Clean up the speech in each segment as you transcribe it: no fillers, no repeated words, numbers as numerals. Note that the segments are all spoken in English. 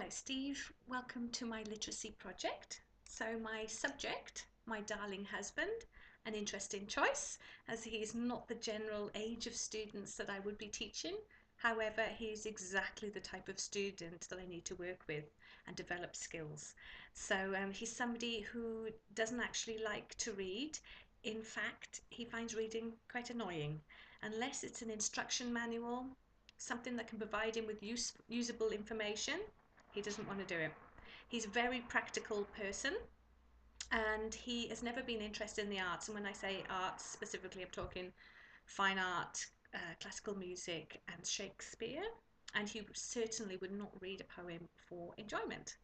Hello Steve, welcome to my literacy project. So my subject, my darling husband, an interesting choice as he is not the general age of students that I would be teaching. However, he is exactly the type of student that I need to work with and develop skills. So he's somebody who doesn't actually like to read. In fact, he finds reading quite annoying. Unless it's an instruction manual, something that can provide him with usable information, he doesn't want to do it. He's a very practical person and he has never been interested in the arts. And when I say arts, specifically, I'm talking fine art, classical music, and Shakespeare. And he certainly would not read a poem for enjoyment.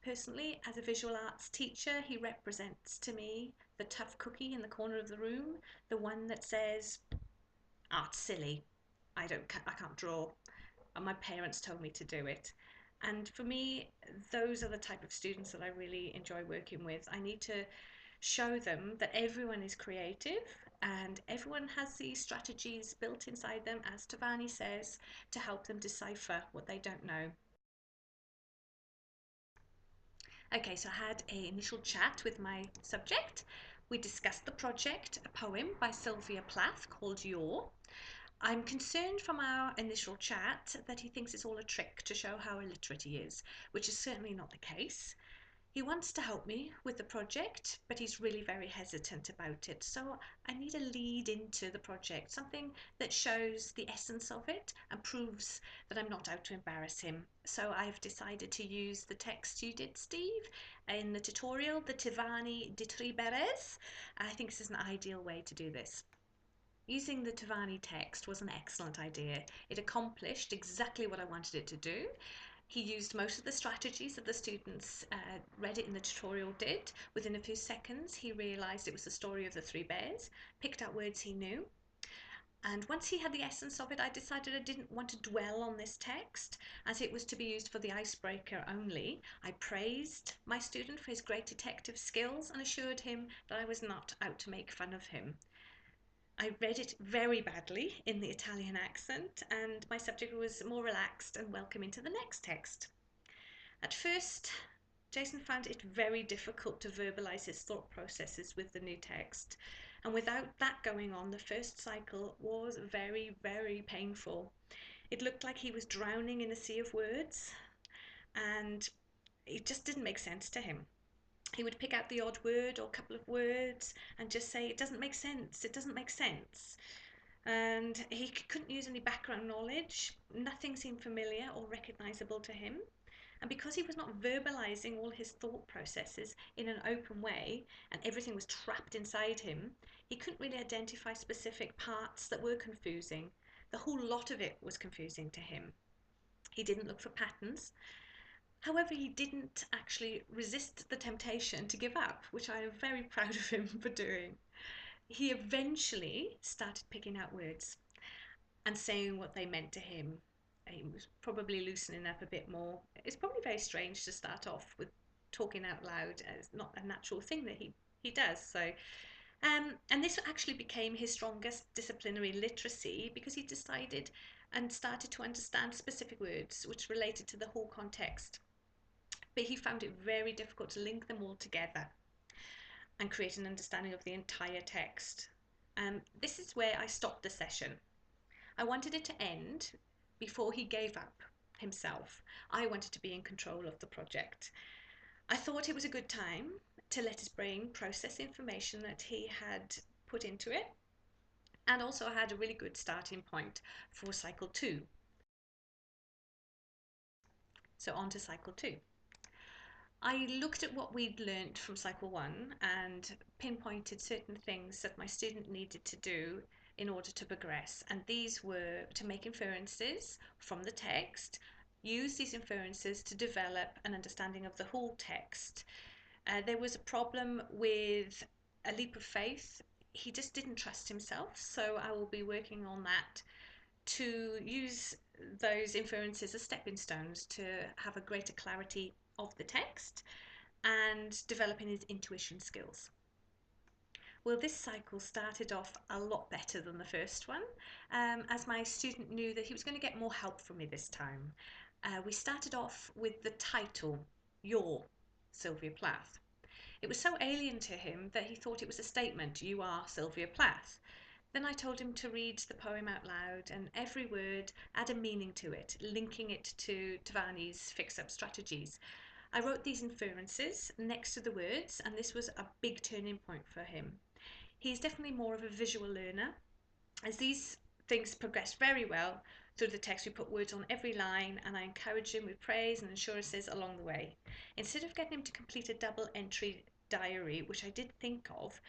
Personally, as a visual arts teacher, he represents to me the tough cookie in the corner of the room, the one that says, "Art's silly. I can't draw. And my parents told me to do it." And for me, those are the type of students that I really enjoy working with. I need to show them that everyone is creative and everyone has these strategies built inside them, as Tavani says, to help them decipher what they don't know. Okay, so I had an initial chat with my subject. We discussed the project, a poem by Sylvia Plath called Your. I'm concerned from our initial chat that he thinks it's all a trick to show how illiterate he is, which is certainly not the case. He wants to help me with the project, but he's really very hesitant about it. So I need a lead into the project, something that shows the essence of it and proves that I'm not out to embarrass him. So I've decided to use the text you did, Steve, in the tutorial, the Tivani de Triberes. I think this is an ideal way to do this. Using the Tavani text was an excellent idea. It accomplished exactly what I wanted it to do. He used most of the strategies that the students read it in the tutorial did. Within a few seconds, he realised it was the story of the three bears, picked out words he knew. And once he had the essence of it, I decided I didn't want to dwell on this text as it was to be used for the icebreaker only. I praised my student for his great detective skills and assured him that I was not out to make fun of him. I read it very badly in the Italian accent, and my subject was more relaxed and welcoming to the next text. At first, Jason found it very difficult to verbalise his thought processes with the new text. And without that going on, the first cycle was very, very painful. It looked like he was drowning in a sea of words, and it just didn't make sense to him. He would pick out the odd word or couple of words and just say, "It doesn't make sense, it doesn't make sense." And he couldn't use any background knowledge. Nothing seemed familiar or recognisable to him. And because he was not verbalising all his thought processes in an open way and everything was trapped inside him, he couldn't really identify specific parts that were confusing. The whole lot of it was confusing to him. He didn't look for patterns. However, he didn't actually resist the temptation to give up, which I am very proud of him for doing. He eventually started picking out words and saying what they meant to him. He was probably loosening up a bit more. It's probably very strange to start off with talking out loud. It's not a natural thing that he does. So, and this actually became his strongest disciplinary literacy because he decided and started to understand specific words which related to the whole context. But he found it very difficult to link them all together and create an understanding of the entire text. This is where I stopped the session. I wanted it to end before he gave up himself. I wanted to be in control of the project. I thought it was a good time to let his brain process information that he had put into it, and also I had a really good starting point for cycle 2. So on to cycle 2. I looked at what we'd learnt from cycle 1 and pinpointed certain things that my student needed to do in order to progress. And these were to make inferences from the text, use these inferences to develop an understanding of the whole text. There was a problem with a leap of faith. He just didn't trust himself, so I will be working on that to use those inferences as stepping stones to have a greater clarity of the text and developing his intuition skills. Well, this cycle started off a lot better than the first one, as my student knew that he was going to get more help from me this time. We started off with the title, You're Sylvia Plath. It was so alien to him that he thought it was a statement, you are Sylvia Plath. Then I told him to read the poem out loud and every word add a meaning to it, linking it to Tavani's fix-up strategies. I wrote these inferences next to the words, and this was a big turning point for him. He's definitely more of a visual learner. As these things progressed very well through the text, we put words on every line, and I encouraged him with praise and assurances along the way. Instead of getting him to complete a double entry diary, which I did think of,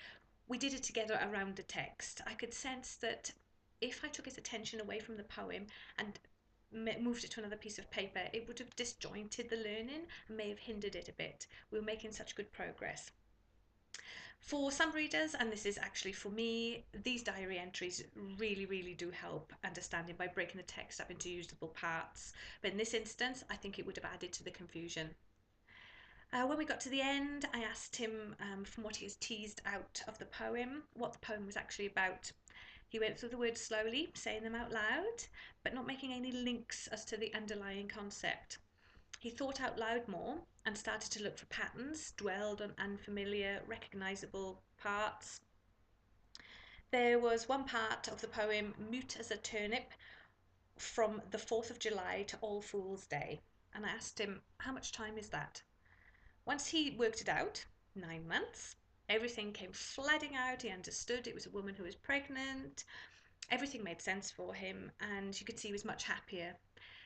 we did it together around the text. I could sense that if I took his attention away from the poem and moved it to another piece of paper, it would have disjointed the learning and may have hindered it a bit. We were making such good progress. For some readers, and this is actually for me, these diary entries really do help understanding by breaking the text up into usable parts. But in this instance, I think it would have added to the confusion. When we got to the end, I asked him, from what he has teased out of the poem, what the poem was actually about. He went through the words slowly, saying them out loud, but not making any links as to the underlying concept. He thought out loud more and started to look for patterns, dwelled on unfamiliar, recognisable parts. There was one part of the poem, mute as a turnip, from the 4th of July to All Fool's Day. And I asked him, how much time is that? Once he worked it out, 9 months, everything came flooding out. He understood it was a woman who was pregnant. Everything made sense for him, and you could see he was much happier.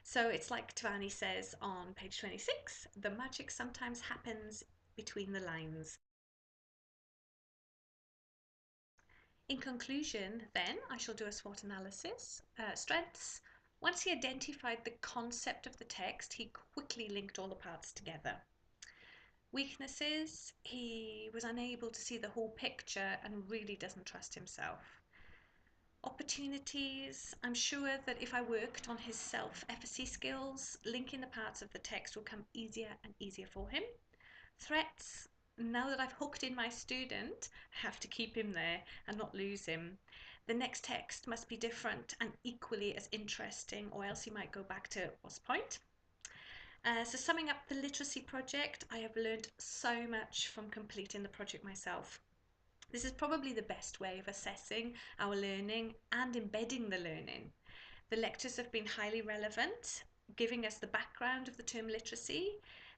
So it's like Tavani says on page 26, the magic sometimes happens between the lines. In conclusion, then, I shall do a SWOT analysis. Strengths. Once he identified the concept of the text, he quickly linked all the parts together. Weaknesses, he was unable to see the whole picture and really doesn't trust himself. Opportunities, I'm sure that if I worked on his self-efficacy skills, linking the parts of the text will come easier and easier for him. Threats, now that I've hooked in my student, I have to keep him there and not lose him. The next text must be different and equally as interesting, or else he might go back to what's the point? So summing up the literacy project, I have learned so much from completing the project myself. This is probably the best way of assessing our learning and embedding the learning. The lectures have been highly relevant, giving us the background of the term literacy.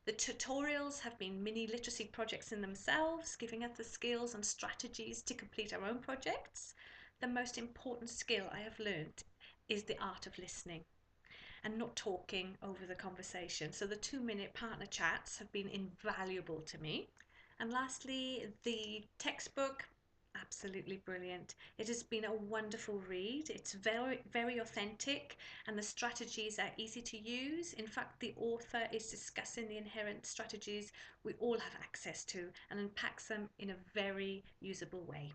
The tutorials have been mini literacy projects in themselves, giving us the skills and strategies to complete our own projects. The most important skill I have learned is the art of listening and not talking over the conversation. So the 2-minute partner chats have been invaluable to me. And lastly, the textbook, absolutely brilliant. It has been a wonderful read. It's very authentic and the strategies are easy to use. In fact, the author is discussing the inherent strategies we all have access to and unpacks them in a very usable way.